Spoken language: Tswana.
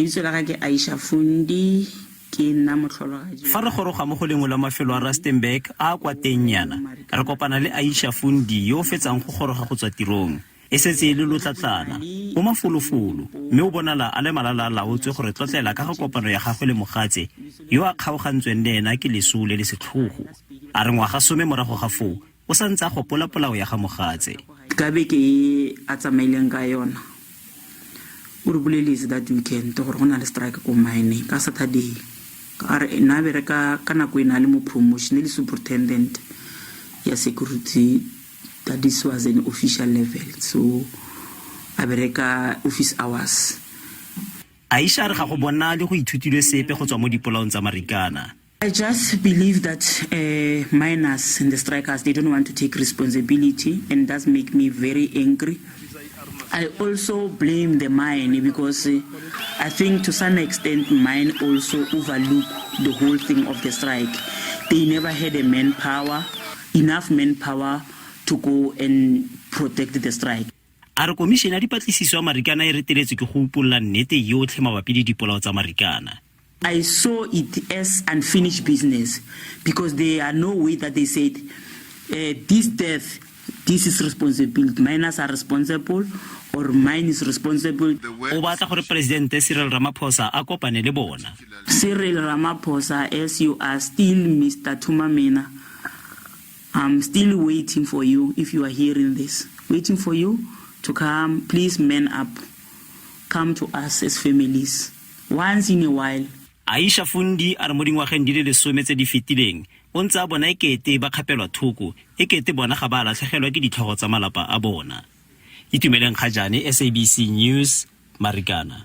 lebitso la ke Aisha Fundi ke nna motlhotlhapelo. Fa re goroga mo go lengwe la mafelo a Rustenburg a kwa tengnyana re kopana le Aisha Fundi yo fetsang go goroga go tswa tirong e setse le lotlatlana mo mafolofolo mme o bonala a le malala laotswe gore tlotlela ka ga kopano ya gagwe le mogatse yo a kgaogantsweng le ena ke leso le le setlhogo a re ngwaga some morago ga foo o sa ntse a gopola polao ya ga mogatse ka be ke a tsamaileng ka yona o re boleletse that weekend gore go na le strike ko mine ka Saturday ka re na bereka ka nako ena le mo promotion le superintendent ya security that this was an official level so a bereka office hours. Aisha re ga go bona le go ithutilwe sepe go tswa mo dipolaong tsa Marikana. I just believe that miners and the strikers, they don't want to take responsibility, and that makes me very angry. I also blame the mine because I think to some extent mine also overlooked the whole thing of the strike. They never had enough manpower to go and protect the strike. A re komishene ya dipatlisiso ya Marikana e reteletswe ke go upolla nnete yotlhe mabapi le dipolao tsa Marikana. I saw it as unfinished business because there are no way that they said this death, this is responsibility. Miners are responsible or mine is responsible. O batla gore Presidente Cyril Ramaphosa a kopane le bona. Cyril Ramaphosa, as you are still Mr. Tumamena, I'm still waiting for you if you are hearing this. Waiting for you to come, please man up. Come to us as families. Once in a while. Aisha Fundi a re mo dingwageng di le 10 tse di fetileng o ntse a bona ekete ba kgapelwa thoko ekete bona ga ba latlhegelwa ke ditlhogo tsa malapa a bona. Itumeleng Khajane, SABC News, Marikana.